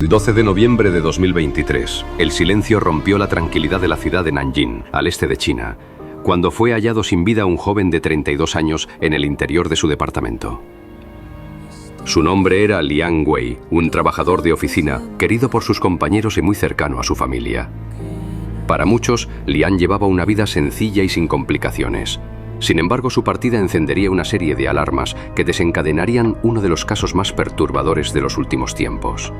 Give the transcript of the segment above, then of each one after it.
El 12 de noviembre de 2023, el silencio rompió la tranquilidad de la ciudad de Nanjing, al este de China, cuando fue hallado sin vida un joven de 32 años en el interior de su departamento. Su nombre era Liang Wei, un trabajador de oficina, querido por sus compañeros y muy cercano a su familia. Para muchos, Liang llevaba una vida sencilla y sin complicaciones. Sin embargo, su partida encendería una serie de alarmas que desencadenarían uno de los casos más perturbadores de los últimos tiempos.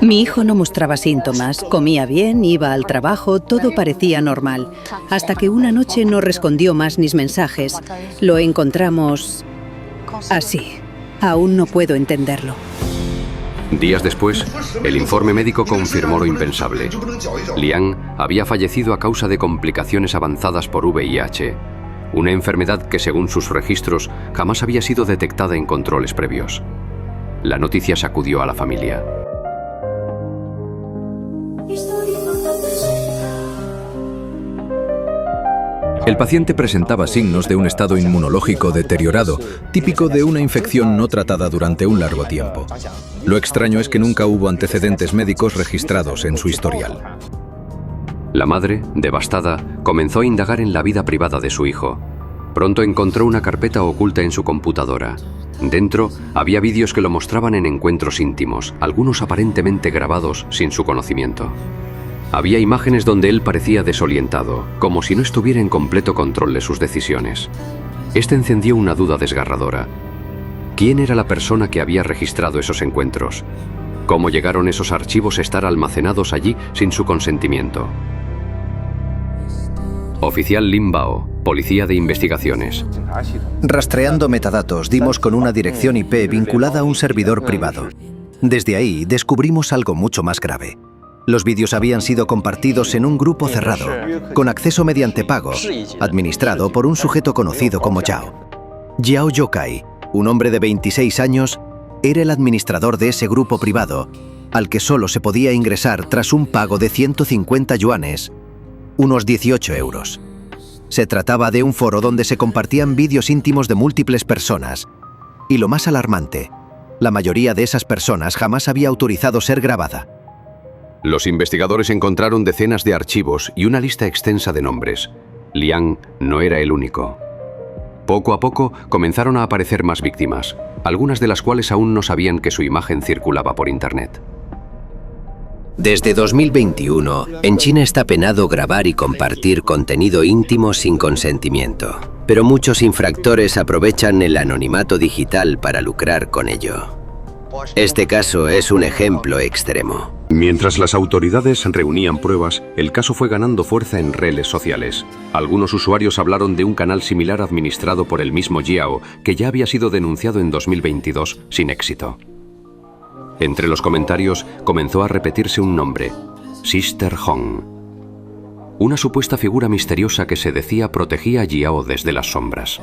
Mi hijo no mostraba síntomas, comía bien, iba al trabajo, todo parecía normal, hasta que una noche no respondió más mis mensajes. Lo encontramos así. Aún no puedo entenderlo. Días después, el informe médico confirmó lo impensable. Liang había fallecido a causa de complicaciones avanzadas por VIH, una enfermedad que, según sus registros, jamás había sido detectada en controles previos. La noticia sacudió a la familia. El paciente presentaba signos de un estado inmunológico deteriorado, típico de una infección no tratada durante un largo tiempo. Lo extraño es que nunca hubo antecedentes médicos registrados en su historial. La madre, devastada, comenzó a indagar en la vida privada de su hijo. Pronto encontró una carpeta oculta en su computadora. Dentro había vídeos que lo mostraban en encuentros íntimos, algunos aparentemente grabados sin su conocimiento. Había imágenes donde él parecía desorientado, como si no estuviera en completo control de sus decisiones. Este encendió una duda desgarradora. ¿Quién era la persona que había registrado esos encuentros? ¿Cómo llegaron esos archivos a estar almacenados allí sin su consentimiento? Oficial Lin Bao, Policía de Investigaciones. Rastreando metadatos, dimos con una dirección IP vinculada a un servidor privado. Desde ahí descubrimos algo mucho más grave. Los vídeos habían sido compartidos en un grupo cerrado, con acceso mediante pago, administrado por un sujeto conocido como Yao. Yao Yokai, un hombre de 26 años, era el administrador de ese grupo privado, al que solo se podía ingresar tras un pago de 150 yuanes, unos 18 euros. Se trataba de un foro donde se compartían vídeos íntimos de múltiples personas. Y lo más alarmante, la mayoría de esas personas jamás había autorizado ser grabada. Los investigadores encontraron decenas de archivos y una lista extensa de nombres. Liang no era el único. Poco a poco comenzaron a aparecer más víctimas, algunas de las cuales aún no sabían que su imagen circulaba por Internet. Desde 2021, en China está penado grabar y compartir contenido íntimo sin consentimiento. Pero muchos infractores aprovechan el anonimato digital para lucrar con ello. Este caso es un ejemplo extremo. Mientras las autoridades reunían pruebas, el caso fue ganando fuerza en redes sociales. Algunos usuarios hablaron de un canal similar administrado por el mismo Yao, que ya había sido denunciado en 2022 sin éxito. Entre los comentarios comenzó a repetirse un nombre: Sister Hong. Una supuesta figura misteriosa que se decía protegía a Yao desde las sombras.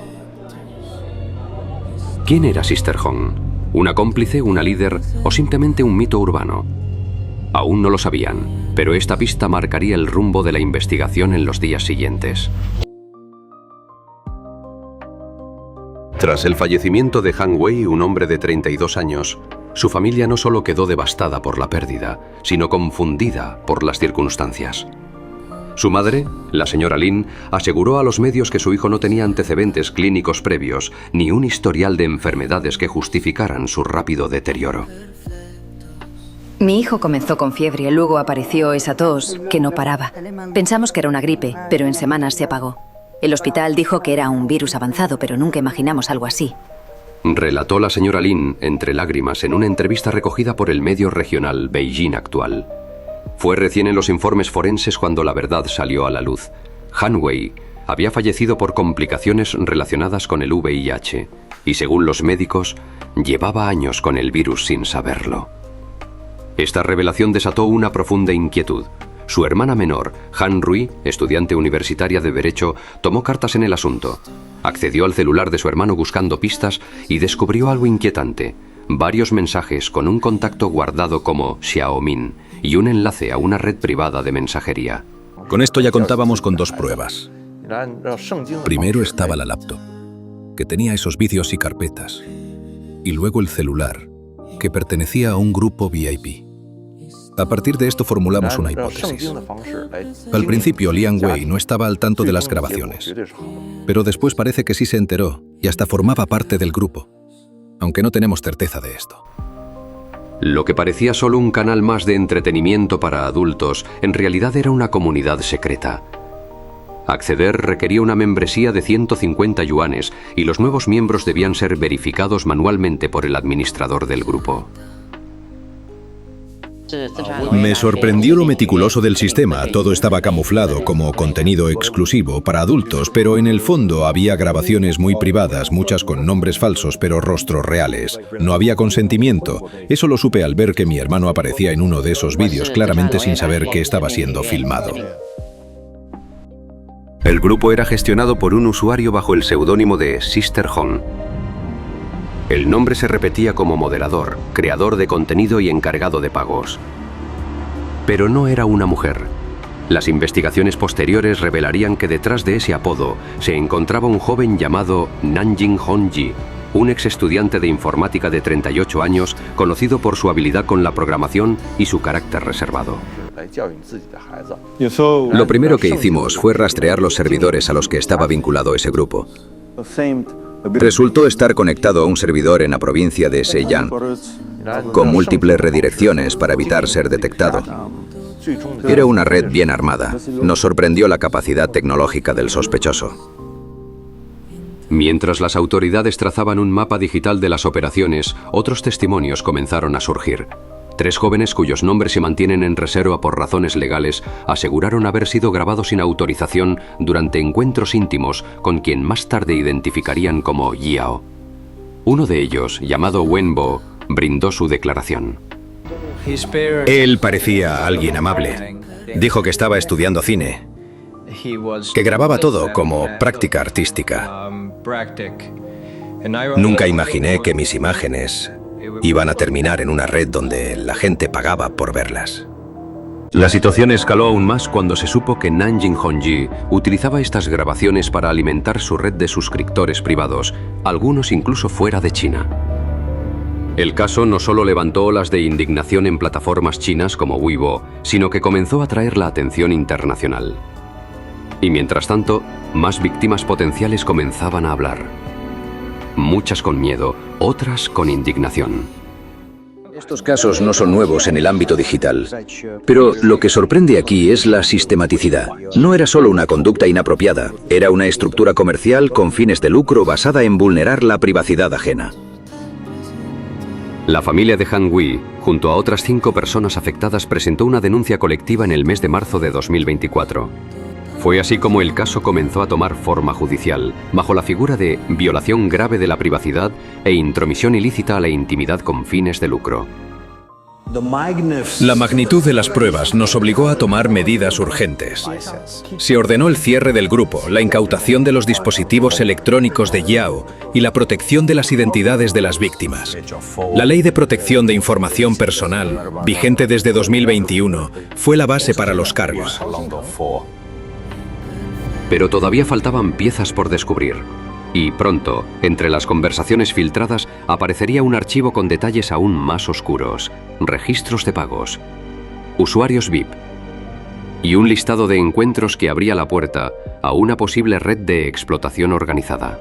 ¿Quién era Sister Hong? ¿Una cómplice, una líder o simplemente un mito urbano? Aún no lo sabían, pero esta pista marcaría el rumbo de la investigación en los días siguientes. Tras el fallecimiento de Han Wei, un hombre de 32 años, su familia no solo quedó devastada por la pérdida, sino confundida por las circunstancias. Su madre, la señora Lin, aseguró a los medios que su hijo no tenía antecedentes clínicos previos ni un historial de enfermedades que justificaran su rápido deterioro. Mi hijo comenzó con fiebre, luego apareció esa tos que no paraba. Pensamos que era una gripe, pero en semanas se apagó. El hospital dijo que era un virus avanzado, pero nunca imaginamos algo así. Relató la señora Lin entre lágrimas en una entrevista recogida por el medio regional Beijing Actual. Fue recién en los informes forenses cuando la verdad salió a la luz. Han Wei había fallecido por complicaciones relacionadas con el VIH y, según los médicos, llevaba años con el virus sin saberlo. Esta revelación desató una profunda inquietud. Su hermana menor, Han Rui, estudiante universitaria de Derecho, tomó cartas en el asunto. Accedió al celular de su hermano buscando pistas y descubrió algo inquietante: varios mensajes con un contacto guardado como Xiaomin y un enlace a una red privada de mensajería. Con esto ya contábamos con dos pruebas. Primero estaba la laptop, que tenía esos vídeos y carpetas, y luego el celular, que pertenecía a un grupo VIP. A partir de esto formulamos una hipótesis. Al principio, Liang Wei no estaba al tanto de las grabaciones, pero después parece que sí se enteró y hasta formaba parte del grupo, aunque no tenemos certeza de esto. Lo que parecía solo un canal más de entretenimiento para adultos, en realidad era una comunidad secreta. Acceder requería una membresía de 150 yuanes y los nuevos miembros debían ser verificados manualmente por el administrador del grupo. Me sorprendió lo meticuloso del sistema. Todo estaba camuflado como contenido exclusivo para adultos, pero en el fondo había grabaciones muy privadas, muchas con nombres falsos pero rostros reales. No había consentimiento. Eso lo supe al ver que mi hermano aparecía en uno de esos vídeos claramente sin saber que estaba siendo filmado. El grupo era gestionado por un usuario bajo el seudónimo de Sister Hong. El nombre se repetía como moderador, creador de contenido y encargado de pagos. Pero no era una mujer. Las investigaciones posteriores revelarían que detrás de ese apodo se encontraba un joven llamado Nanjing Hongji, un ex estudiante de informática de 38 años, conocido por su habilidad con la programación y su carácter reservado. Lo primero que hicimos fue rastrear los servidores a los que estaba vinculado ese grupo. Resultó estar conectado a un servidor en la provincia de Zhejiang, con múltiples redirecciones para evitar ser detectado. Era una red bien armada. Nos sorprendió la capacidad tecnológica del sospechoso. Mientras las autoridades trazaban un mapa digital de las operaciones, otros testimonios comenzaron a surgir. 3 jóvenes cuyos nombres se mantienen en reserva por razones legales aseguraron haber sido grabados sin autorización durante encuentros íntimos con quien más tarde identificarían como Yao. Uno de ellos, llamado Wenbo, brindó su declaración. Él parecía alguien amable. Dijo que estaba estudiando cine, que grababa todo como práctica artística. Nunca imaginé que mis imágenes iban a terminar en una red donde la gente pagaba por verlas. La situación escaló aún más cuando se supo que Nanjing Hongji utilizaba estas grabaciones para alimentar su red de suscriptores privados, algunos incluso fuera de China. El caso no solo levantó olas de indignación en plataformas chinas como Weibo, sino que comenzó a atraer la atención internacional. Y mientras tanto, más víctimas potenciales comenzaban a hablar. Muchas con miedo, otras con indignación. Estos casos no son nuevos en el ámbito digital, pero lo que sorprende aquí es la sistematicidad. No era solo una conducta inapropiada, era una estructura comercial con fines de lucro basada en vulnerar la privacidad ajena. La familia de Han Wei, junto a otras 5 personas afectadas, presentó una denuncia colectiva en el mes de marzo de 2024. Fue así como el caso comenzó a tomar forma judicial, bajo la figura de violación grave de la privacidad e intromisión ilícita a la intimidad con fines de lucro. La magnitud de las pruebas nos obligó a tomar medidas urgentes. Se ordenó el cierre del grupo, la incautación de los dispositivos electrónicos de Yao y la protección de las identidades de las víctimas. La Ley de Protección de Información Personal, vigente desde 2021, fue la base para los cargos. Pero todavía faltaban piezas por descubrir. Y pronto, entre las conversaciones filtradas, aparecería un archivo con detalles aún más oscuros, registros de pagos, usuarios VIP y un listado de encuentros que abría la puerta a una posible red de explotación organizada.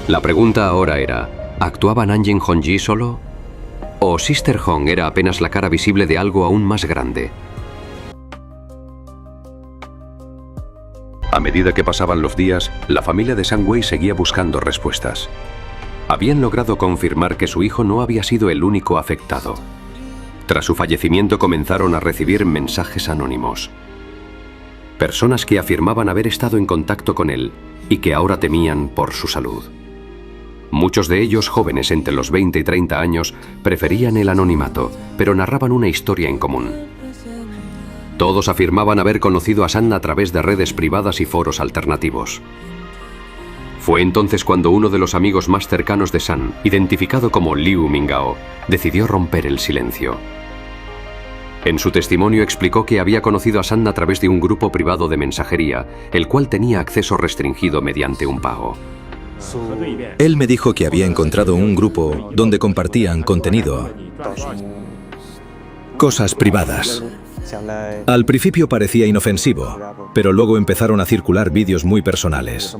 La pregunta ahora era, ¿actuaba Nanjing Hongji solo? ¿O Sister Hong era apenas la cara visible de algo aún más grande? A medida que pasaban los días, la familia de Sang Wei seguía buscando respuestas. Habían logrado confirmar que su hijo no había sido el único afectado. Tras su fallecimiento comenzaron a recibir mensajes anónimos. Personas que afirmaban haber estado en contacto con él y que ahora temían por su salud. Muchos de ellos, jóvenes entre los 20 y 30 años, preferían el anonimato, pero narraban una historia en común. Todos afirmaban haber conocido a San a través de redes privadas y foros alternativos. Fue entonces cuando uno de los amigos más cercanos de San, identificado como Liu Mingao, decidió romper el silencio. En su testimonio explicó que había conocido a San a través de un grupo privado de mensajería, el cual tenía acceso restringido mediante un pago. Él me dijo que había encontrado un grupo donde compartían contenido, cosas privadas. Al principio parecía inofensivo, pero luego empezaron a circular vídeos muy personales.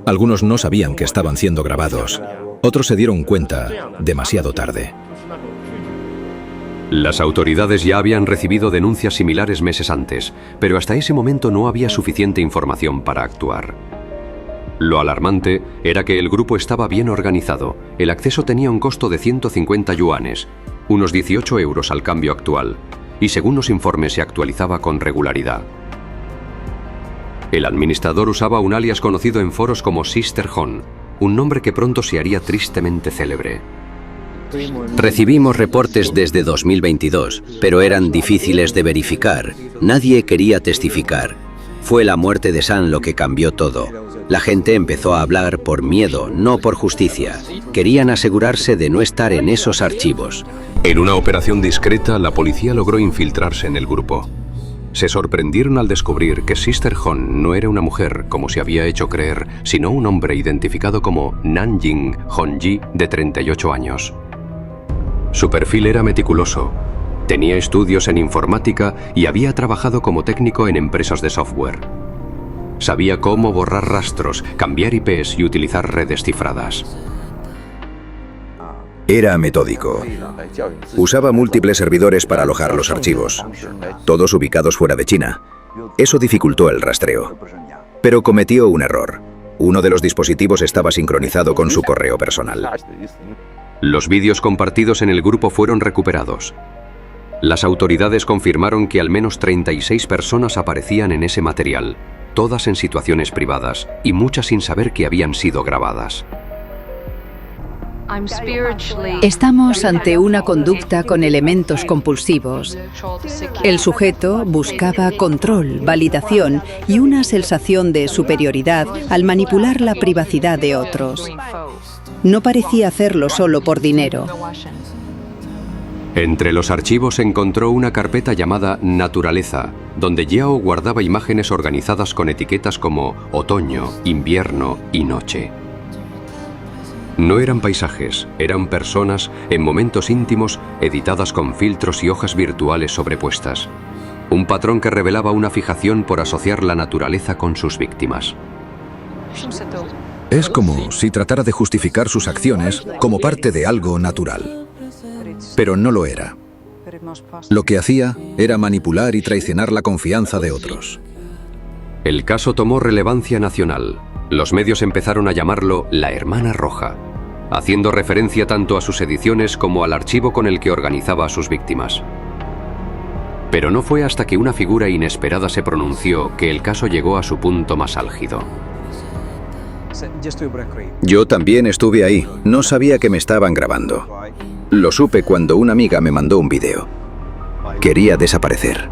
Algunos no sabían que estaban siendo grabados, otros se dieron cuenta demasiado tarde. Las autoridades ya habían recibido denuncias similares meses antes, pero hasta ese momento no había suficiente información para actuar. Lo alarmante era que el grupo estaba bien organizado. El acceso tenía un costo de 150 yuanes, unos 18 euros al cambio actual, y según los informes se actualizaba con regularidad. El administrador usaba un alias conocido en foros como Sister Hon, un nombre que pronto se haría tristemente célebre. Recibimos reportes desde 2022, pero eran difíciles de verificar. Nadie quería testificar. Fue la muerte de San lo que cambió todo. La gente empezó a hablar por miedo, no por justicia. Querían asegurarse de no estar en esos archivos. En una operación discreta, la policía logró infiltrarse en el grupo. Se sorprendieron al descubrir que Sister Hon no era una mujer, como se había hecho creer, sino un hombre identificado como Nanjing Hongyi, de 38 años. Su perfil era meticuloso. Tenía estudios en informática y había trabajado como técnico en empresas de software. Sabía cómo borrar rastros, cambiar IPs y utilizar redes cifradas. Era metódico. Usaba múltiples servidores para alojar los archivos, todos ubicados fuera de China. Eso dificultó el rastreo. Pero cometió un error. Uno de los dispositivos estaba sincronizado con su correo personal. Los vídeos compartidos en el grupo fueron recuperados. Las autoridades confirmaron que al menos 36 personas aparecían en ese material, todas en situaciones privadas y muchas sin saber que habían sido grabadas. Estamos ante una conducta con elementos compulsivos. El sujeto buscaba control, validación y una sensación de superioridad al manipular la privacidad de otros. No parecía hacerlo solo por dinero. Entre los archivos se encontró una carpeta llamada Naturaleza, donde Yao guardaba imágenes organizadas con etiquetas como otoño, invierno y noche. No eran paisajes, eran personas en momentos íntimos editadas con filtros y hojas virtuales sobrepuestas. Un patrón que revelaba una fijación por asociar la naturaleza con sus víctimas. Es como si tratara de justificar sus acciones como parte de algo natural. Pero no lo era. Lo que hacía era manipular y traicionar la confianza de otros. El caso tomó relevancia nacional. Los medios empezaron a llamarlo la Hermana Roja, haciendo referencia tanto a sus ediciones como al archivo con el que organizaba a sus víctimas. Pero no fue hasta que una figura inesperada se pronunció que el caso llegó a su punto más álgido. Yo también estuve ahí. No sabía que me estaban grabando. Lo supe cuando una amiga me mandó un video. Quería desaparecer.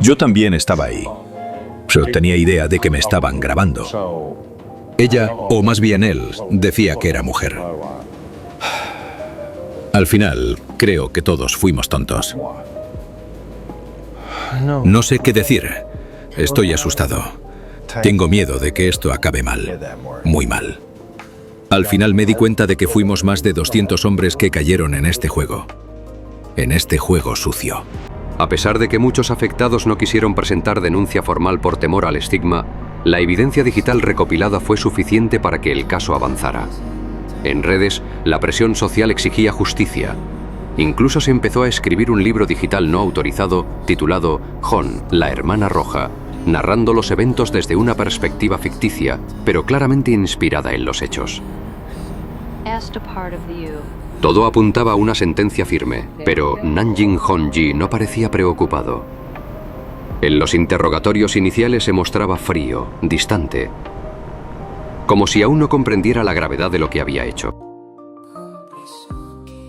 Yo también estaba ahí. Yo tenía idea de que me estaban grabando. Ella, o más bien él, decía que era mujer. Al final, creo que todos fuimos tontos. No sé qué decir. Estoy asustado. Tengo miedo de que esto acabe mal. Muy mal. Al final me di cuenta de que fuimos más de 200 hombres que cayeron en este juego. En este juego sucio. A pesar de que muchos afectados no quisieron presentar denuncia formal por temor al estigma, la evidencia digital recopilada fue suficiente para que el caso avanzara. En redes, la presión social exigía justicia. Incluso se empezó a escribir un libro digital no autorizado titulado Hon, la Hermana Roja, narrando los eventos desde una perspectiva ficticia, pero claramente inspirada en los hechos. Todo apuntaba a una sentencia firme, pero Nanjing Hongyi no parecía preocupado. En los interrogatorios iniciales se mostraba frío, distante, como si aún no comprendiera la gravedad de lo que había hecho.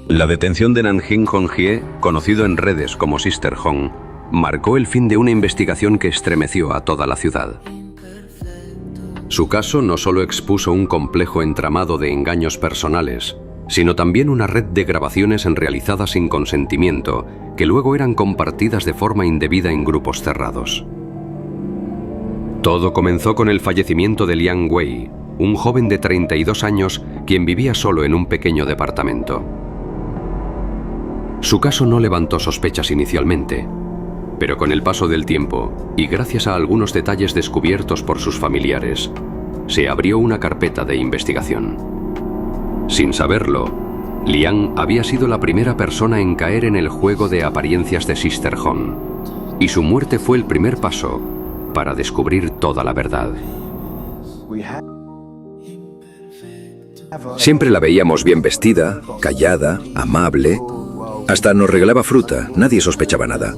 La detención de Nanjing Hongyi, conocido en redes como Sister Hon, marcó el fin de una investigación que estremeció a toda la ciudad. Su caso no solo expuso un complejo entramado de engaños personales, sino también una red de grabaciones realizadas sin consentimiento, que luego eran compartidas de forma indebida en grupos cerrados. Todo comenzó con el fallecimiento de Liang Wei, un joven de 32 años quien vivía solo en un pequeño departamento. Su caso no levantó sospechas inicialmente, pero con el paso del tiempo, y gracias a algunos detalles descubiertos por sus familiares, se abrió una carpeta de investigación. Sin saberlo, Liang había sido la primera persona en caer en el juego de apariencias de Sister Hong, y su muerte fue el primer paso para descubrir toda la verdad. Siempre la veíamos bien vestida, callada, amable. Hasta nos regalaba fruta, nadie sospechaba nada.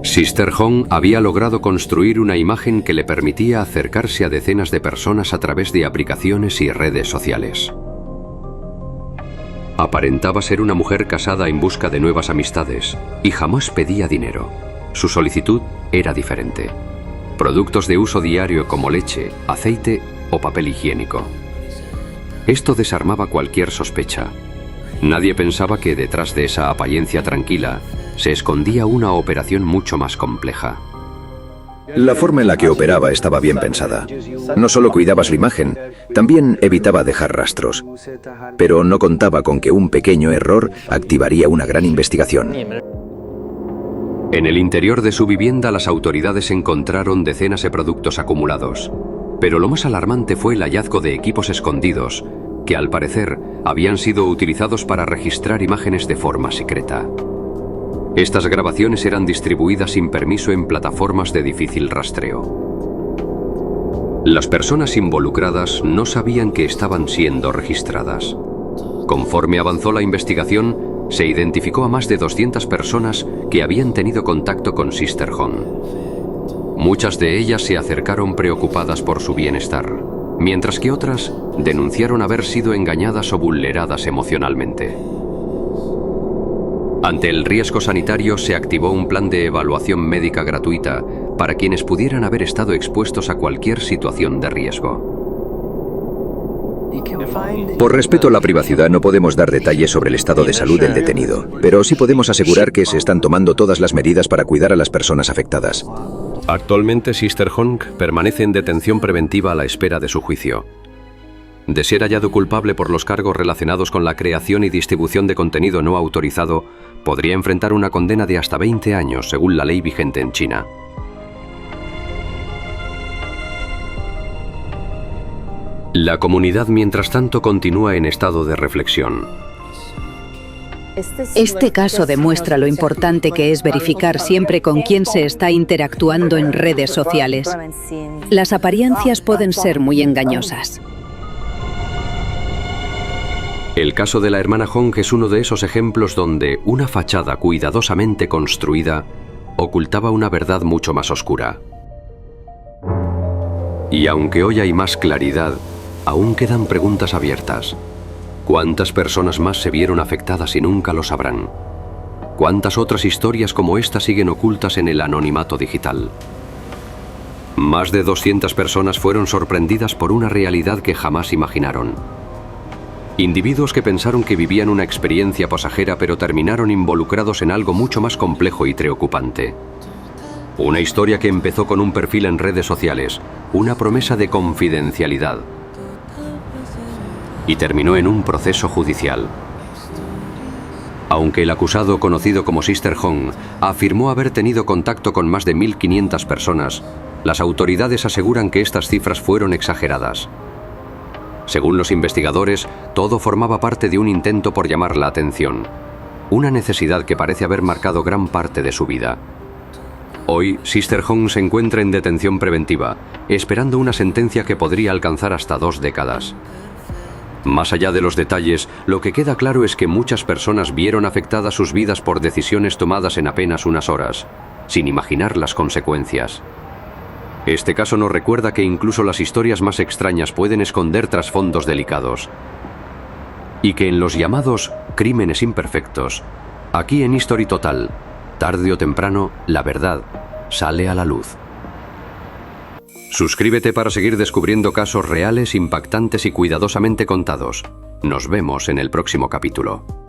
Sister Hong había logrado construir una imagen que le permitía acercarse a decenas de personas a través de aplicaciones y redes sociales. Aparentaba ser una mujer casada en busca de nuevas amistades y jamás pedía dinero. Su solicitud era diferente: productos de uso diario como leche, aceite o papel higiénico. Esto desarmaba cualquier sospecha. Nadie pensaba que detrás de esa apariencia tranquila se escondía una operación mucho más compleja. La forma en la que operaba estaba bien pensada. No solo cuidaba su imagen, también evitaba dejar rastros. Pero no contaba con que un pequeño error activaría una gran investigación. En el interior de su vivienda, las autoridades encontraron decenas de productos acumulados. Pero lo más alarmante fue el hallazgo de equipos escondidos, que al parecer habían sido utilizados para registrar imágenes de forma secreta. Estas grabaciones eran distribuidas sin permiso en plataformas de difícil rastreo. Las personas involucradas no sabían que estaban siendo registradas. Conforme avanzó la investigación, se identificó a más de 200 personas que habían tenido contacto con Sister Hong. Muchas de ellas se acercaron preocupadas por su bienestar, mientras que otras denunciaron haber sido engañadas o vulneradas emocionalmente. Ante el riesgo sanitario, se activó un plan de evaluación médica gratuita para quienes pudieran haber estado expuestos a cualquier situación de riesgo. Por respeto a la privacidad no podemos dar detalles sobre el estado de salud del detenido, pero sí podemos asegurar que se están tomando todas las medidas para cuidar a las personas afectadas. Actualmente, Sister Hong permanece en detención preventiva a la espera de su juicio. De ser hallado culpable por los cargos relacionados con la creación y distribución de contenido no autorizado, podría enfrentar una condena de hasta 20 años, según la ley vigente en China. La comunidad, mientras tanto, continúa en estado de reflexión. Este caso demuestra lo importante que es verificar siempre con quién se está interactuando en redes sociales. Las apariencias pueden ser muy engañosas. El caso de la hermana Hong es uno de esos ejemplos donde una fachada cuidadosamente construida ocultaba una verdad mucho más oscura. Y aunque hoy hay más claridad, aún quedan preguntas abiertas. ¿Cuántas personas más se vieron afectadas y nunca lo sabrán? ¿Cuántas otras historias como esta siguen ocultas en el anonimato digital? Más de 200 personas fueron sorprendidas por una realidad que jamás imaginaron. Individuos que pensaron que vivían una experiencia pasajera, pero terminaron involucrados en algo mucho más complejo y preocupante. Una historia que empezó con un perfil en redes sociales, una promesa de confidencialidad, y terminó en un proceso judicial. Aunque el acusado, conocido como Sister Hong, afirmó haber tenido contacto con más de 1.500 personas, las autoridades aseguran que estas cifras fueron exageradas. Según los investigadores, todo formaba parte de un intento por llamar la atención, una necesidad que parece haber marcado gran parte de su vida. Hoy, Sister Hong se encuentra en detención preventiva, esperando una sentencia que podría alcanzar hasta 2 décadas. Más allá de los detalles, lo que queda claro es que muchas personas vieron afectadas sus vidas por decisiones tomadas en apenas unas horas, sin imaginar las consecuencias. Este caso nos recuerda que incluso las historias más extrañas pueden esconder trasfondos delicados. Y que en los llamados crímenes imperfectos, aquí en History Total, tarde o temprano, la verdad sale a la luz. Suscríbete para seguir descubriendo casos reales, impactantes y cuidadosamente contados. Nos vemos en el próximo capítulo.